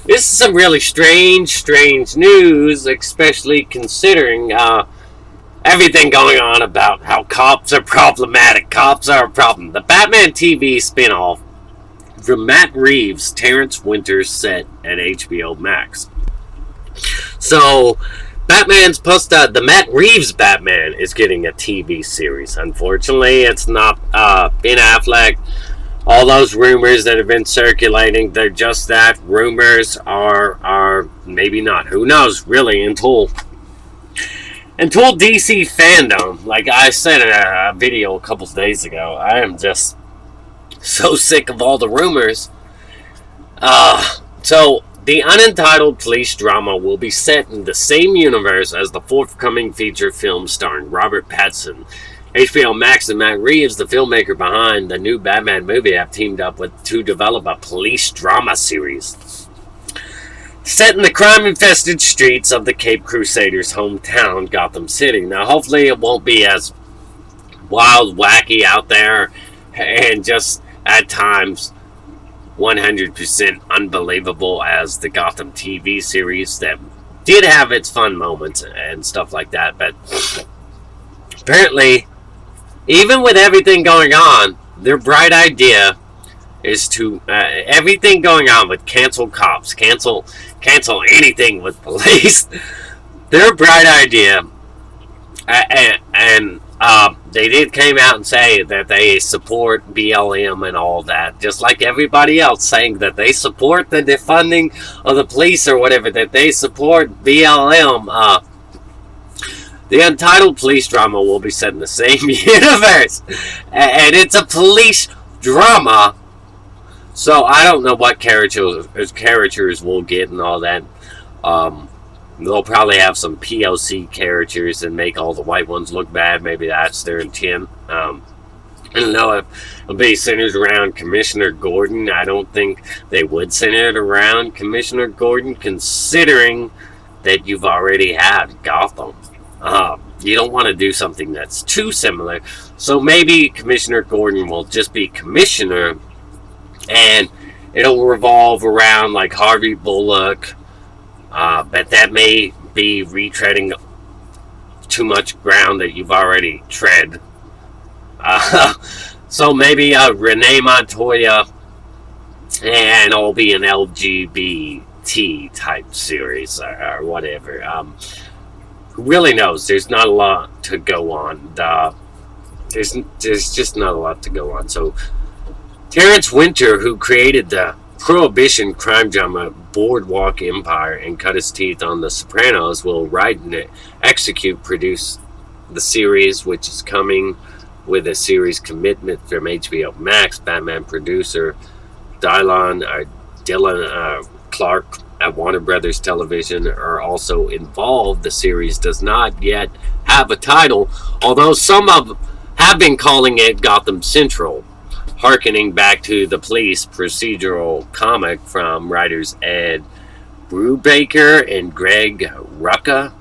This is some really strange news, especially considering everything going on about how cops are problematic. Cops are a problem. The Batman TV spinoff from Matt Reeves, Terrence Winter's set at HBO Max. So, the Matt Reeves Batman is getting a TV series. Unfortunately, it's not Ben Affleck. All those rumors that have been circulating, they're just that. Rumors are maybe not. Who knows, really, until DC fandom, like I said in a video a couple of days ago, I am just so sick of all the rumors. So the unentitled police drama will be set in the same universe as the forthcoming feature film starring Robert Pattinson. HBO Max and Matt Reeves, the filmmaker behind the new Batman movie, have teamed up to develop a police drama series set in the crime-infested streets of the Cape Crusaders' hometown, Gotham City. Now, hopefully it won't be as wild, wacky out there, and just at times 100% unbelievable as the Gotham TV series that did have its fun moments and stuff like that. But apparently, even with everything going on, their bright idea is to everything going on with cancel cops, cancel anything with police. Their bright idea, and they did came out and say that they support BLM and all that, just like everybody else saying that they support the defunding of the police or whatever, that they support BLM. The untitled police drama will be set in the same universe, and it's a police drama. So I don't know what characters we'll get and all that. They'll probably have some POC characters and make all the white ones look bad. Maybe that's their intent. I don't know if it'll be centered around Commissioner Gordon. I don't think they would center it around Commissioner Gordon, considering that you've already had Gotham. You don't want to do something that's too similar. So maybe Commissioner Gordon will just be Commissioner, and it'll revolve around like Harvey Bullock. But that may be retreading too much ground that you've already tread. So maybe Renee Montoya, and it'll be an LGBT type series or whatever. Who really knows? There's not a lot to go on. There's just not a lot to go on. So Terrence Winter, who created the Prohibition crime drama Boardwalk Empire and cut his teeth on The Sopranos, will write and produce the series, which is coming with a series commitment from HBO Max. Batman producer Dylan Clark at Warner Brothers Television are also involved. The series does not yet have a title, although some have been calling it Gotham Central, harkening back to the police procedural comic from writers Ed Brubaker and Greg Rucka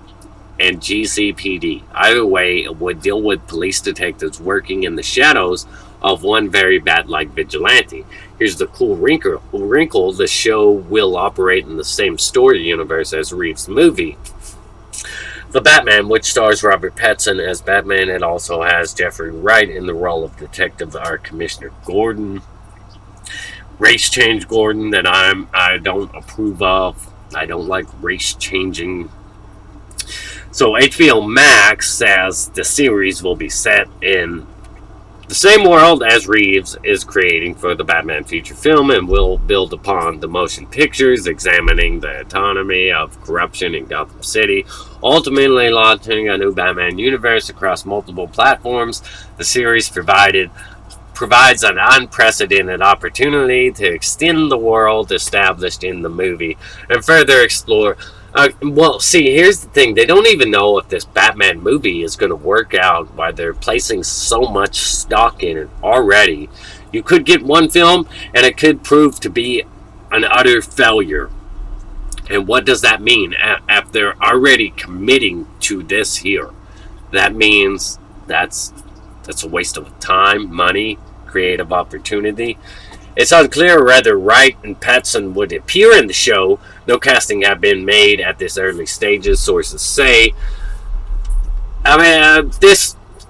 and GCPD. Either way, it would deal with police detectives working in the shadows of one very bat-like vigilante. Here's the cool wrinkle: the show will operate in the same story universe as Reeves' movie, The Batman, which stars Robert Pattinson as Batman. It also has Jeffrey Wright in the role of Detective Commissioner Gordon. Race change Gordon that I don't approve of. I don't like race changing. So HBO Max says the series will be set in the same world as Reeves is creating for the Batman feature film, and will build upon the motion pictures, examining the autonomy of corruption in Gotham City, ultimately launching a new Batman universe across multiple platforms. The series provides an unprecedented opportunity to extend the world established in the movie and further explore. Here's the thing. They don't even know if this Batman movie is going to work out, why they're placing so much stock in it already. You could get one film, and it could prove to be an utter failure. And what does that mean? If they're already committing to this here, that means that's a waste of time, money, creative opportunity. It's unclear whether Wright and Patson would appear in the show. No casting have been made at this early stages, sources say. I mean,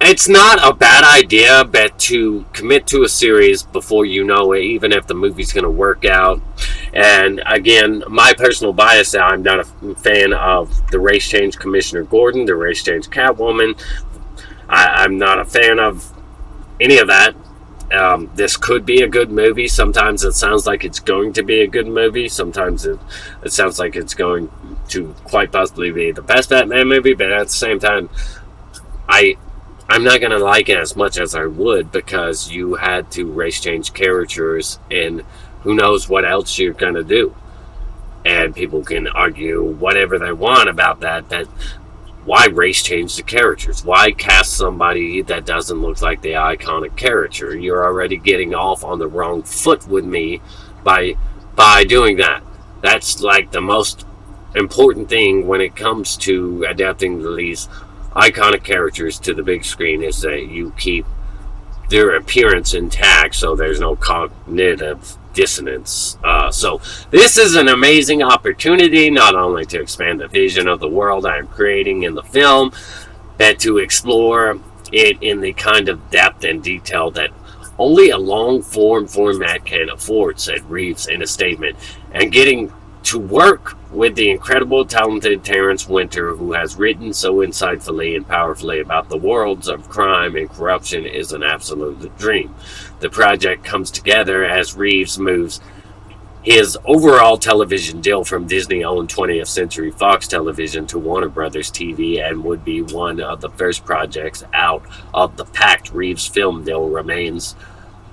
it's not a bad idea, but to commit to a series before you know it, even if the movie's going to work out. And again, my personal bias, I'm not a fan of the race change Commissioner Gordon, the race change Catwoman. I'm not a fan of any of that. This could be a good movie. Sometimes it sounds like it's going to be a good movie. Sometimes it sounds like it's going to quite possibly be the best Batman movie, but at the same time, I'm not going to like it as much as I would, because you had to race change characters, and who knows what else you're going to do. And people can argue whatever they want about that, why race change the characters? Why cast somebody that doesn't look like the iconic character? You're already getting off on the wrong foot with me by doing that. That's like the most important thing when it comes to adapting these iconic characters to the big screen, is that you keep their appearance intact so there's no cognitive dissonance. So this is an amazing opportunity, not only to expand the vision of the world I'm creating in the film, but to explore it in the kind of depth and detail that only a long form format can afford, said Reeves in a statement. And getting to work with the incredible, talented Terrence Winter, who has written so insightfully and powerfully about the worlds of crime and corruption, is an absolute dream. The project comes together as Reeves moves his overall television deal from Disney-owned 20th Century Fox Television to Warner Brothers TV, and would be one of the first projects out of the packed Reeves film deal. Remains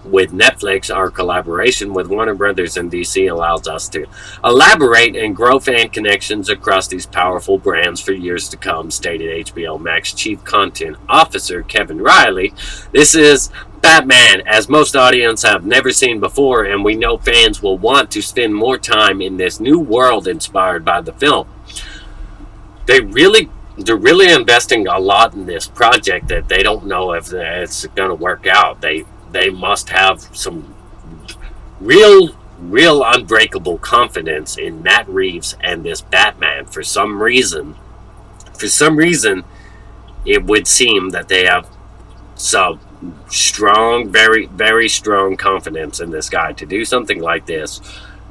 with Netflix. Our collaboration with Warner Brothers and DC allows us to elaborate and grow fan connections across these powerful brands for years to come, stated HBO Max Chief Content Officer Kevin Riley. This is Batman, as most audiences have never seen before, and we know fans will want to spend more time in this new world inspired by the film. They're really investing a lot in this project that they don't know if it's going to work out. They must have some real unbreakable confidence in Matt Reeves and this Batman. For some reason, it would seem that they have some strong, very, very strong confidence in this guy to do something like this.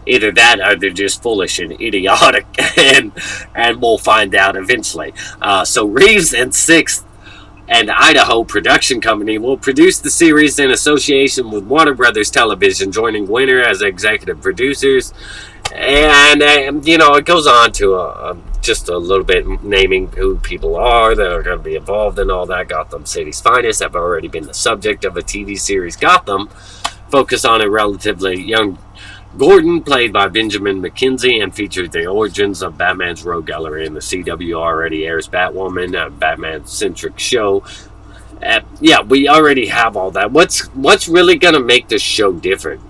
Either that, or they're just foolish and idiotic, and we'll find out eventually. So Reeves and Sixth and Idaho Production Company will produce the series in association with Warner Brothers Television, joining Winter as executive producers. And it goes on to just a little bit naming who people are that are going to be involved in all that. Gotham City's finest have already been the subject of a TV series, Gotham, focused on a relatively young Gordon, played by Benjamin McKenzie, and featured the origins of Batman's rogue gallery. In the CW already airs Batwoman, a Batman-centric show. We already have all that. What's really going to make this show different?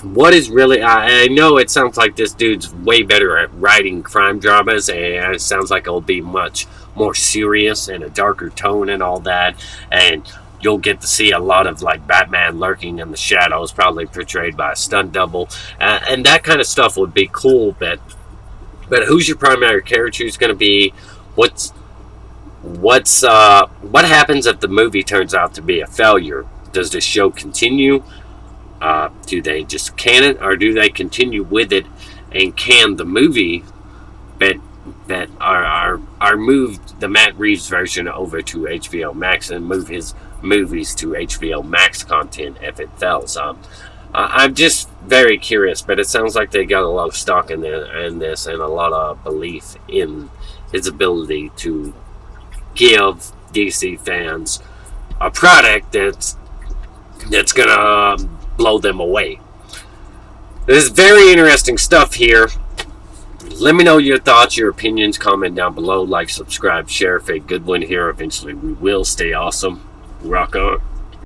What is really... I know it sounds like this dude's way better at writing crime dramas, and it sounds like it'll be much more serious and a darker tone and all that, and you'll get to see a lot of like Batman lurking in the shadows, probably portrayed by a stunt double, and that kind of stuff would be cool. But who's your primary character? Who's going to be? What happens if the movie turns out to be a failure? Does the show continue? Do they just can it, or do they continue with it and can the movie? That are moved the Matt Reeves version over to HBO Max and move his movies to HBO Max content if it fails. I'm just very curious, but it sounds like they got a lot of stock in this and a lot of belief in his ability to give DC fans a product that's gonna blow them away. There's very interesting stuff here. Let me know your thoughts, your opinions. Comment down below. Like, subscribe, share. Fake Goodwin here. Eventually we will stay awesome. Rock on.